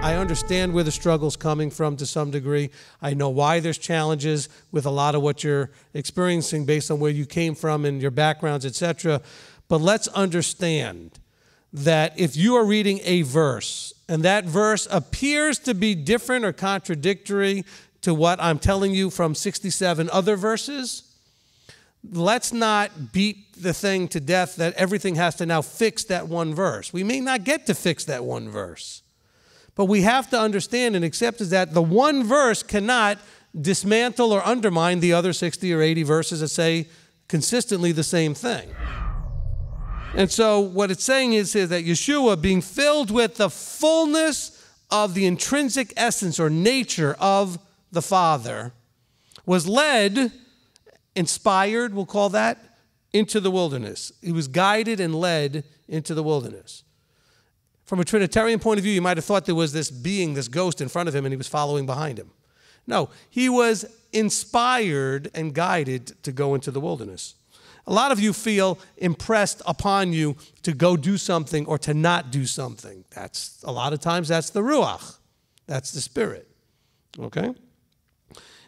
I understand where the struggle's coming from to some degree. I know why there's challenges with a lot of what you're experiencing based on where you came from and your backgrounds, etc. But let's understand that if you are reading a verse and that verse appears to be different or contradictory to what I'm telling you from 67 other verses, let's not beat the thing to death that everything has to now fix that one verse. We may not get to fix that one verse. But we have to understand and accept is that the one verse cannot dismantle or undermine the other 60 or 80 verses that say consistently the same thing. And so what it's saying is that Yeshua, being filled with the fullness of the intrinsic essence or nature of the Father, was led, inspired, we'll call that, into the wilderness. He was guided and led into the wilderness. From a Trinitarian point of view, you might have thought there was this being, this ghost in front of him, and he was following behind him. No, he was inspired and guided to go into the wilderness. A lot of you feel impressed upon you to go do something or to not do something. A lot of times that's the Ruach. That's the Spirit. Okay?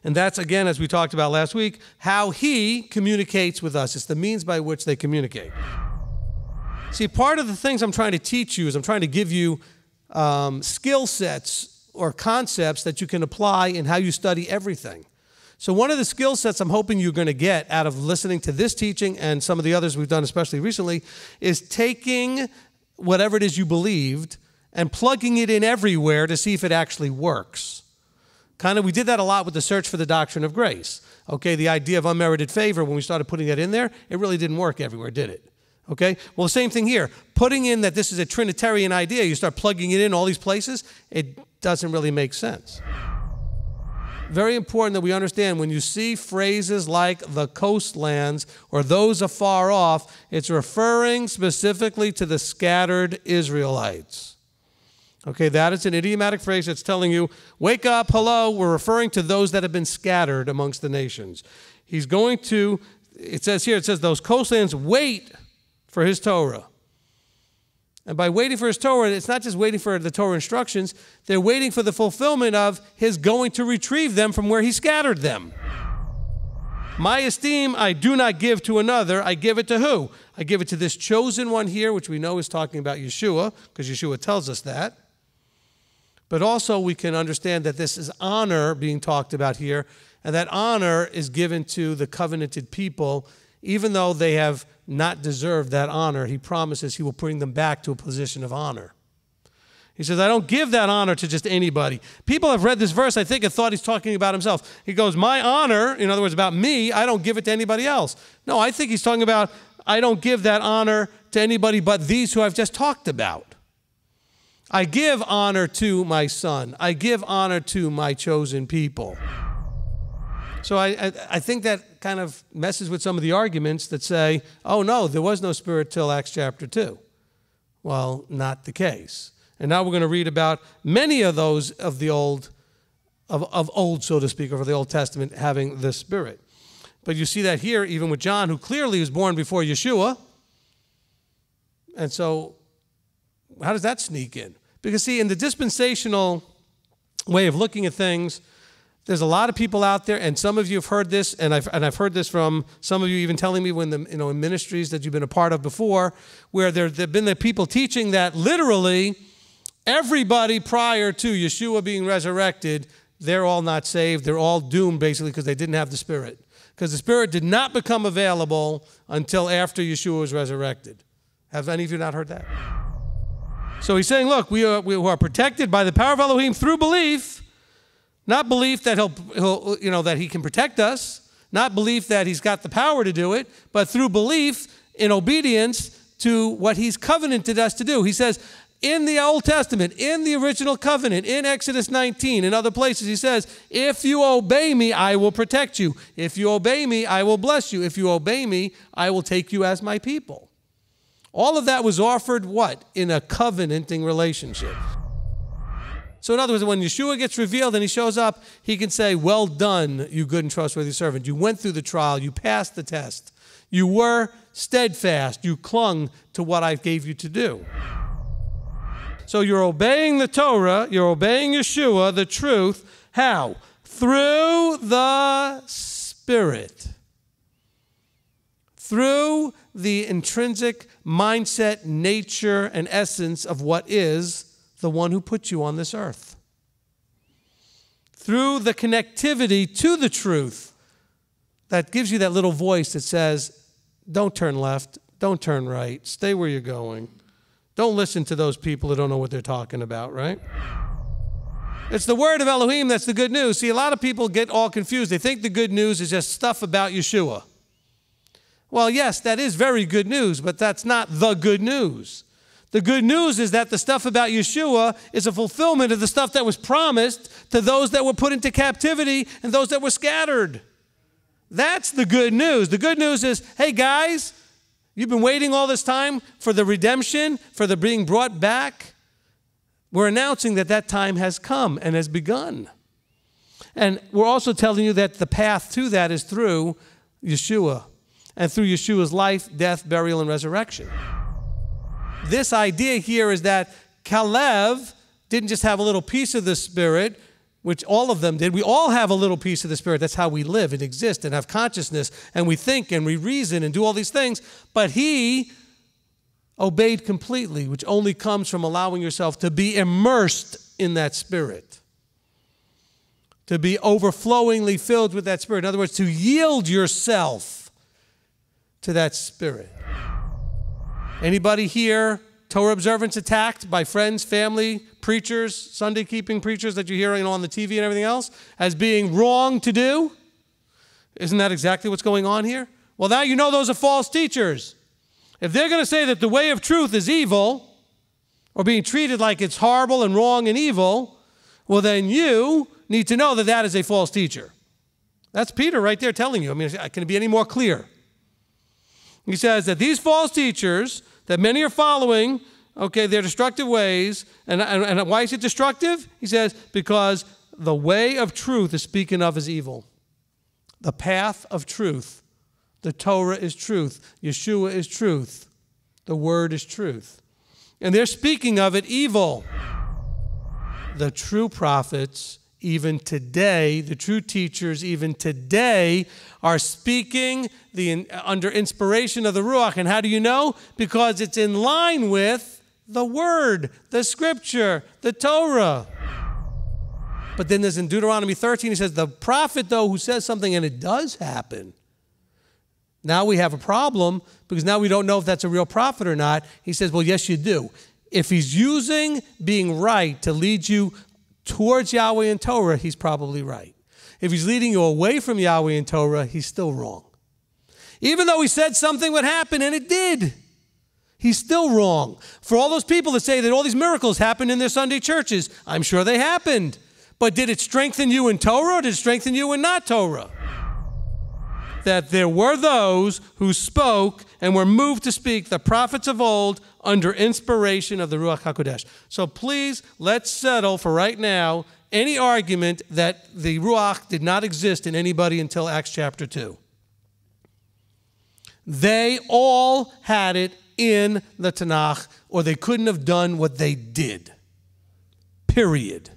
And that's, again, as we talked about last week, how he communicates with us. It's the means by which they communicate. See, part of the things I'm trying to teach you is I'm trying to give you skill sets or concepts that you can apply in how you study everything. So one of the skill sets I'm hoping you're going to get out of listening to this teaching and some of the others we've done, especially recently, is taking whatever it is you believed and plugging it in everywhere to see if it actually works. We did that a lot with the search for the doctrine of grace. Okay, the idea of unmerited favor, when we started putting that in there, it really didn't work everywhere, did it? Okay, well, same thing here. Putting in that this is a Trinitarian idea, you start plugging it in all these places, it doesn't really make sense. Very important that we understand when you see phrases like the coastlands or those afar off, it's referring specifically to the scattered Israelites. Okay, that is an idiomatic phrase that's telling you, wake up, hello, we're referring to those that have been scattered amongst the nations. He's going to, it says those coastlands wait for his Torah. And by waiting for his Torah, it's not just waiting for the Torah instructions, they're waiting for the fulfillment of his going to retrieve them from where he scattered them. My esteem I do not give to another, I give it to who? I give it to this chosen one here, which we know is talking about Yeshua, because Yeshua tells us that. But also we can understand that this is honor being talked about here, and that honor is given to the covenanted people. Even though they have not deserved that honor, he promises he will bring them back to a position of honor. He says, I don't give that honor to just anybody. People have read this verse, I think, and thought he's talking about himself. He goes, my honor, in other words, about me, I don't give it to anybody else. No, I think he's talking about, I don't give that honor to anybody but these who I've just talked about. I give honor to my son. I give honor to my chosen people. So I think that kind of messes with some of the arguments that say, oh no, there was no Spirit till Acts chapter 2. Well, not the case. And now we're going to read about many of those of the old, so to speak, or of the Old Testament having the Spirit. But you see that here, even with John, who clearly was born before Yeshua. And so how does that sneak in? Because see, in the dispensational way of looking at things, there's a lot of people out there, and some of you have heard this, and I've heard this from some of you even telling me when in ministries that you've been a part of before, where there have been the people teaching that literally everybody prior to Yeshua being resurrected, they're all not saved. They're all doomed basically because they didn't have the Spirit. Because the Spirit did not become available until after Yeshua was resurrected. Have any of you not heard that? So he's saying, look, we are protected by the power of Elohim through belief. Not belief that that he can protect us, not belief that he's got the power to do it, but through belief in obedience to what he's covenanted us to do. He says in the Old Testament, in the original covenant, in Exodus 19, in other places, he says, if you obey me, I will protect you. If you obey me, I will bless you. If you obey me, I will take you as my people. All of that was offered what? In a covenanting relationship. So in other words, when Yeshua gets revealed and he shows up, he can say, well done, you good and trustworthy servant. You went through the trial. You passed the test. You were steadfast. You clung to what I gave you to do. So you're obeying the Torah. You're obeying Yeshua, the truth. How? Through the Spirit. Through the intrinsic mindset, nature, and essence of what is the one who put you on this earth. Through the connectivity to the truth that gives you that little voice that says, don't turn left, don't turn right, stay where you're going. Don't listen to those people who don't know what they're talking about, right? It's the word of Elohim that's the good news. See, a lot of people get all confused. They think the good news is just stuff about Yeshua. Well, yes, that is very good news, but that's not the good news. The good news is that the stuff about Yeshua is a fulfillment of the stuff that was promised to those that were put into captivity and those that were scattered. That's the good news. The good news is, hey guys, you've been waiting all this time for the redemption, for the being brought back. We're announcing that that time has come and has begun. And we're also telling you that the path to that is through Yeshua and through Yeshua's life, death, burial, and resurrection. This idea here is that Kalev didn't just have a little piece of the Spirit, which all of them did. We all have a little piece of the Spirit. That's how we live and exist and have consciousness, and we think and we reason and do all these things. But he obeyed completely, which only comes from allowing yourself to be immersed in that Spirit, to be overflowingly filled with that Spirit. In other words, to yield yourself to that Spirit. Anybody here, Torah observance attacked by friends, family, preachers, Sunday keeping preachers that you hear on the TV and everything else as being wrong to do? Isn't that exactly what's going on here? Well, now you know those are false teachers. If they're going to say that the way of truth is evil or being treated like it's horrible and wrong and evil, well, then you need to know that that is a false teacher. That's Peter right there telling you. I mean, can it be any more clear? He says that these false teachers that many are following, okay, their destructive ways. And why is it destructive? He says, because the way of truth is speaking of as evil. The path of truth. The Torah is truth. Yeshua is truth. The word is truth. And they're speaking of it evil. The true prophets, even today, the true teachers, even today, are speaking under inspiration of the Ruach. And how do you know? Because it's in line with the Word, the Scripture, the Torah. But then there's in Deuteronomy 13, he says, the prophet, though, who says something and it does happen, now we have a problem because now we don't know if that's a real prophet or not. He says, well, yes, you do. If he's using being right to lead you towards Yahweh and Torah, he's probably right. If he's leading you away from Yahweh and Torah, he's still wrong. Even though he said something would happen, and it did, he's still wrong. For all those people that say that all these miracles happened in their Sunday churches, I'm sure they happened. But did it strengthen you in Torah or did it strengthen you in not Torah? That there were those who spoke and were moved to speak, the prophets of old, under inspiration of the Ruach HaKodesh. So please, let's settle for right now any argument that the Ruach did not exist in anybody until Acts chapter 2. They all had it in the Tanakh, or they couldn't have done what they did. Period.